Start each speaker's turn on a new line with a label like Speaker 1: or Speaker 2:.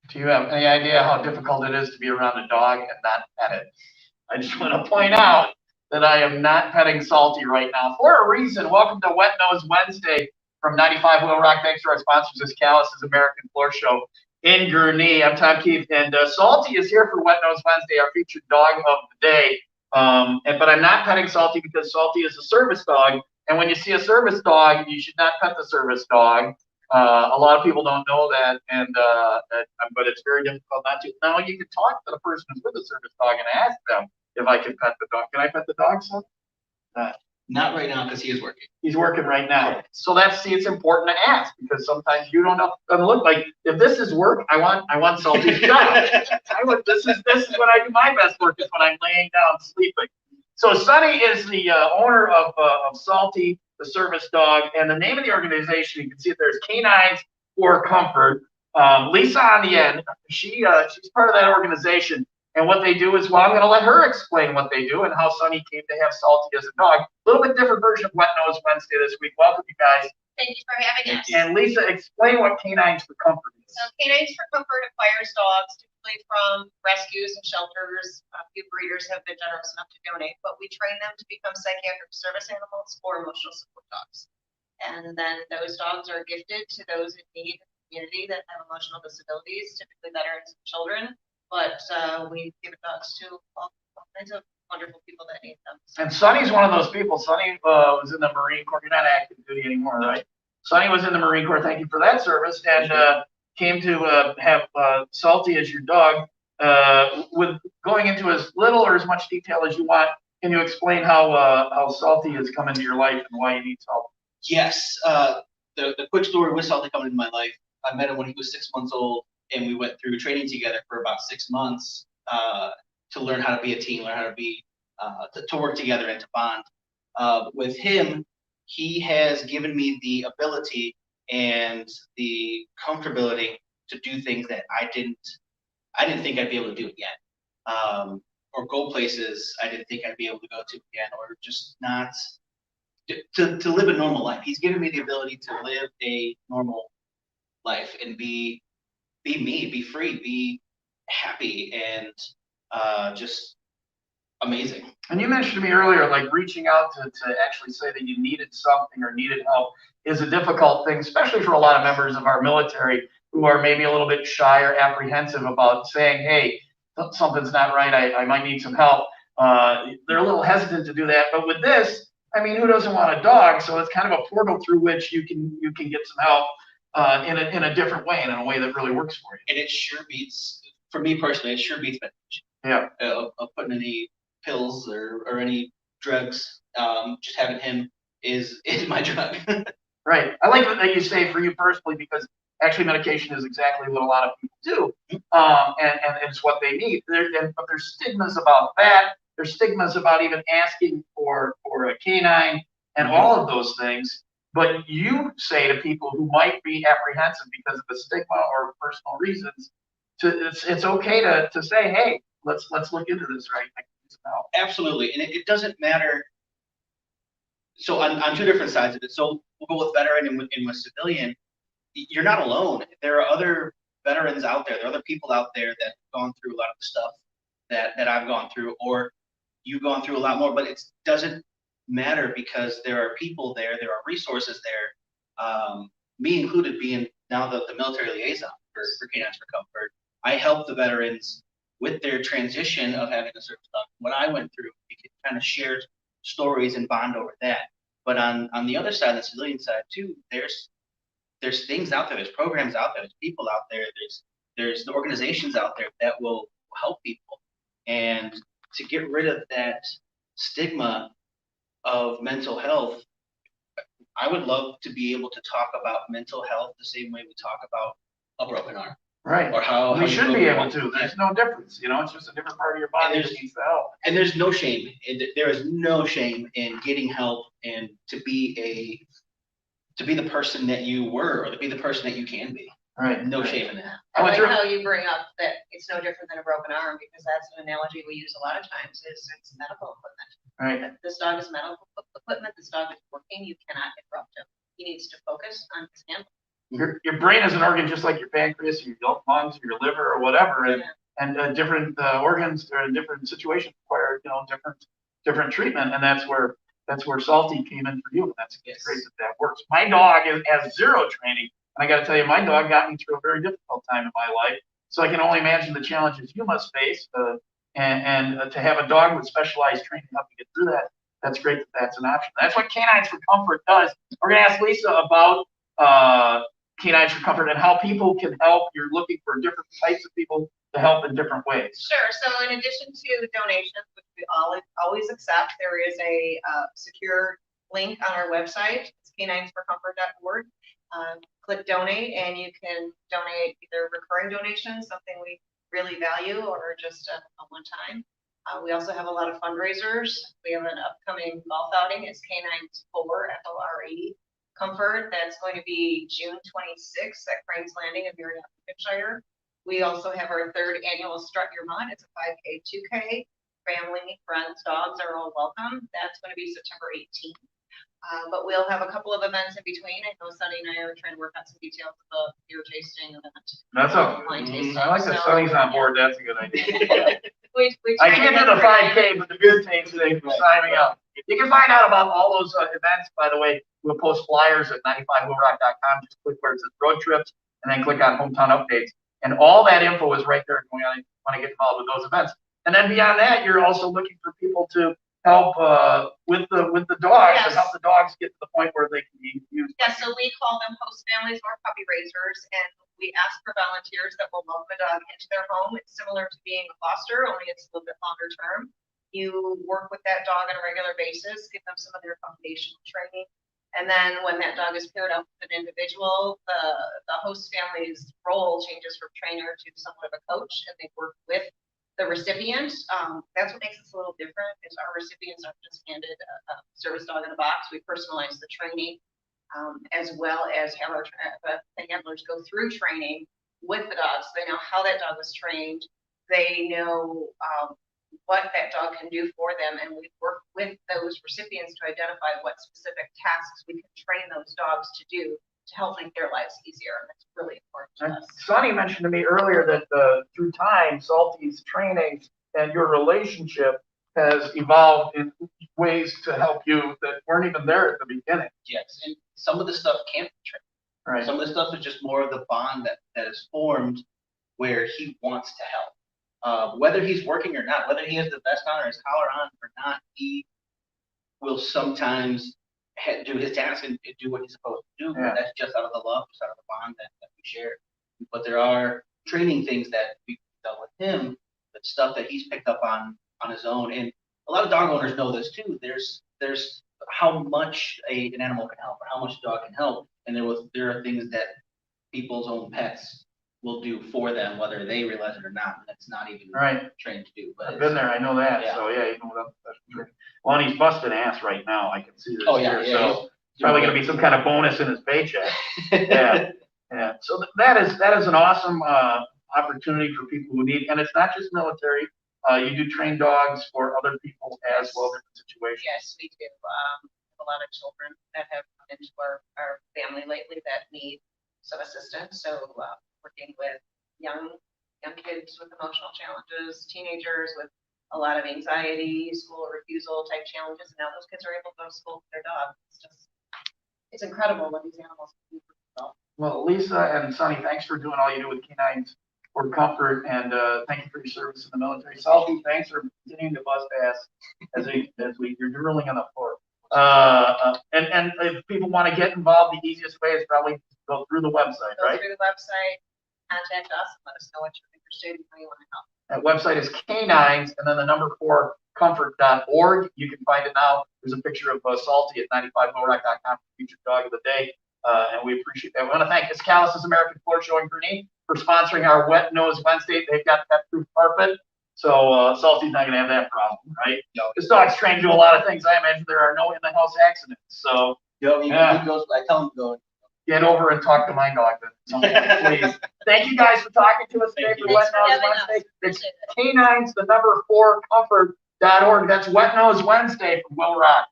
Speaker 1: Do you have any idea how difficult it is to be around a dog and not pet it? I just want to point out that I am not petting Salty right now for a reason. Welcome to Wet Nose Wednesday from 95 Wheel Rock. Thanks to our sponsors, Iskalis' American Floor Show in Gurnee. I'm Tom Keith, and Salty is here for Wet Nose Wednesday, our featured dog of the day. But I'm not petting Salty because Salty is a service dog, and when you see a service dog, you should not pet the service dog. A lot of people don't know that, but it's very difficult not to. Now you can talk to the person who's with the service dog and ask them if I can pet the dog. Can I pet the dog, son? Uh,
Speaker 2: Not right now because he is working.
Speaker 1: He's working right now. So it's important to ask because sometimes you don't know. It doesn't look like if this is work, I want Salty's job. This is when I do my best work is when I'm laying down sleeping. So Sonny is the owner of Salty, the service dog, and the name of the organization, you can see it there's Canines for Comfort. Lisa on the end, she's part of that organization. And what they do is, well, I'm going to let her explain what they do and how Sonny came to have Salty as a dog. A little bit different version of Wet Nose Wednesday this week. Welcome, you guys.
Speaker 3: Thank you for having us.
Speaker 1: And Lisa, explain what Canines for Comfort is.
Speaker 3: So Canines for Comfort acquires dogs typically from rescues and shelters. A few breeders have been generous enough to donate, but we train them to become psychiatric service animals or emotional support dogs. And then those dogs are gifted to those in need in the community that have emotional disabilities, typically veterans and children. But we give dogs to all kinds of wonderful people that need them.
Speaker 1: And Sonny's one of those people. Sonny was in the Marine Corps. You're not active duty anymore, right? Sonny was in the Marine Corps. Thank you for that service. And came to have Salty as your dog. With going into as little or as much detail as you want, can you explain how Salty has come into your life and why you need Salty?
Speaker 2: Yes. The quick story with Salty coming into my life, I met him when he was 6 months old, and we went through training together for about 6 months to learn how to be a team, learn how to be to work together and to bond. With him, he has given me the ability and the comfortability to do things that I didn't think I'd be able to do again, or go places I didn't think I'd be able to go to again, or just not to live a normal life. He's given me the ability to live a normal life and be me, be free, be happy, and just amazing.
Speaker 1: And you mentioned to me earlier, like reaching out to actually say that you needed something or needed help is a difficult thing, especially for a lot of members of our military who are maybe a little bit shy or apprehensive about saying, hey, something's not right, I might need some help. They're a little hesitant to do that. But with this, I mean, who doesn't want a dog? So it's kind of a portal through which you can get some help in a different way and in a way that really works for you.
Speaker 2: And it sure beats, for me personally, it sure beats medication.
Speaker 1: Yeah.
Speaker 2: Of putting any pills or any drugs. Just having him is my drug.
Speaker 1: Right. I like that you say for you personally, because actually medication is exactly what a lot of people do, and it's what they need. But there's stigmas about that. There's stigmas about even asking for a canine and all of those things. But you say to people who might be apprehensive because of the stigma or personal reasons, it's okay to say, hey, let's look into this, right?
Speaker 2: Absolutely, and it doesn't matter. So on two different sides of it. So we'll go with veteran and with civilian. You're not alone. There are other veterans out there. There are other people out there that have gone through a lot of the stuff that I've gone through, or you've gone through a lot more. But it doesn't matter because there are people there. There are resources there. Me included, being now the military liaison for Canines for Comfort. I help the veterans with their transition of having a service dog. What I went through, we could kind of share stories and bond over that. But on the other side, the civilian side too, there's things out there, there's programs out there, there's people out there, there's the organizations out there that will help people. And to get rid of that stigma of mental health, I would love to be able to talk about mental health the same way we talk about a broken arm.
Speaker 1: Right.
Speaker 2: Or how
Speaker 1: we should be able to. There's no difference. It's just a different part of your body that needs the help.
Speaker 2: And there's no shame. There is no shame in getting help and to be the person that you were, or to be the person that you can be.
Speaker 1: Right.
Speaker 2: No shame in that.
Speaker 3: I like how you bring up that it's no different than a broken arm, because that's an analogy we use a lot of times. Is it's medical equipment.
Speaker 1: Right.
Speaker 3: This dog is medical equipment. This dog is working. You cannot interrupt him. He needs to focus on his handling.
Speaker 1: Your brain is an organ just like your pancreas, or your lungs, or your liver, or whatever, and different organs or in different situations require different treatment, and that's where Salty came in for you, and that's great that works. My dog has zero training, and I got to tell you, my dog got me through a very difficult time in my life, so I can only imagine the challenges you must face, and to have a dog with specialized training help you get through that. That's great that's an option. That's what Canines for Comfort does. We're going to ask Lisa about Canines for Comfort and how people can help. You're looking for different types of people to help in different ways.
Speaker 3: Sure. So in addition to donations, which we always accept, there is a secure link on our website. It's caninesforcomfort.org. Click donate, and you can donate either recurring donations, something we really value, or just a one-time. We also have a lot of fundraisers. We have an upcoming golf outing. It's Canines for FLRE Comfort. That's going to be June 26th at Crane's Landing in Merrimack. We also have our third annual Strut Your Mud. It's a 5K, 2K. Family, friends, dogs are all welcome. That's going to be September 18th. But we'll have a couple of events in between. I know Sunny and I are trying to work out some details of the beer tasting event.
Speaker 1: That's a,
Speaker 3: wine tasting.
Speaker 1: I like that Sunny's on board. That's a good idea.
Speaker 3: We
Speaker 1: I can't do the 5K, but the beer tasting, signing up. You can find out about all those events, by the way. We'll post flyers at 95willrock.com. Just click where it says road trips and then click on hometown updates. And all that info is right there going on if you want to get involved with those events. And then beyond that, you're also looking for people to help with the dogs and help the dogs get to the point where they can be used.
Speaker 3: Yeah, so we call them host families or puppy raisers, and we ask for volunteers that will welcome a dog into their home. It's similar to being a foster, only it's a little bit longer term. You work with that dog on a regular basis, give them some of their foundational training. And then when that dog is paired up with an individual, the host family's role changes from trainer to somewhat of a coach, and they work with the recipient. That's what makes us a little different, is our recipients aren't just handed a service dog in a box. We personalize the training, as well as have our handlers go through training with the dogs. They know how that dog was trained. They know what that dog can do for them, and we work with those recipients to identify what specific tasks we can train those dogs to do to help make their lives easier, and that's really important to us.
Speaker 1: Sonny mentioned to me earlier that through time, Salty's training and your relationship has evolved in ways to help you that weren't even there at the beginning.
Speaker 2: Yes, and some of the stuff can't be trained.
Speaker 1: Right.
Speaker 2: Some of the stuff is just more of the bond that is formed where he wants to help. Whether he's working or not, whether he has the vest on or his collar on or not, he will sometimes do his task and do what he's supposed to do.
Speaker 1: Yeah.
Speaker 2: But that's just out of the love, just out of the bond that we share. But there are training things that we've done with him, the stuff that he's picked up on his own. And a lot of dog owners know this too. There's how much an animal can help or how much a dog can help. And there are things that people's own pets will do for them, whether they realize it or not. That's not even trained to do. But
Speaker 1: I've been there, I know that.
Speaker 2: Yeah.
Speaker 1: So yeah, even without special training. Well, and he's busting ass right now. I can see this.
Speaker 2: Oh yeah,
Speaker 1: here.
Speaker 2: yeah.
Speaker 1: So it's probably going to be some kind of bonus in his paycheck. Yeah, yeah. So that is an awesome opportunity for people who need, and it's not just military. You do train dogs for other people as well, different situations.
Speaker 3: Yes, we do. A lot of children that have come into our family lately that need some assistance. So working with young kids with emotional challenges, teenagers with a lot of anxiety, school refusal type challenges, and now those kids are able to go to school with their dog. It's incredible what these animals can do for themselves.
Speaker 1: Well, Lisa and Sonny, thanks for doing all you do with Canines for Comfort, and thank you for your service in the military. Salty, thanks for continuing to bust ass as you're drilling on the floor. And if people want to get involved, the easiest way is probably go through the website,
Speaker 3: Go
Speaker 1: right?
Speaker 3: through the website, contact us, and let us know what you're interested in, how you want to help.
Speaker 1: That website is Canines, and then the number 4 comfort.org. You can find it now. There's a picture of Salty at 95willrock.com, featured dog of the day, and we appreciate that. We want to thank Iskalis' American Floor Show in Gurnee for sponsoring our Wet Nose Wednesday. They've got pet-proof carpet, so Salty's not going to have that problem, right?
Speaker 2: No.
Speaker 1: This dog's trained to do a lot of things. I imagine there are no in-the-house accidents. So
Speaker 2: he goes. I tell him to go.
Speaker 1: get over and talk to my dog, then, please. Thank you guys for talking to us today for Wet Nose Wednesday. It's Canines, the number 4 comfort.org. That's Wet Nose Wednesday from Will Rock.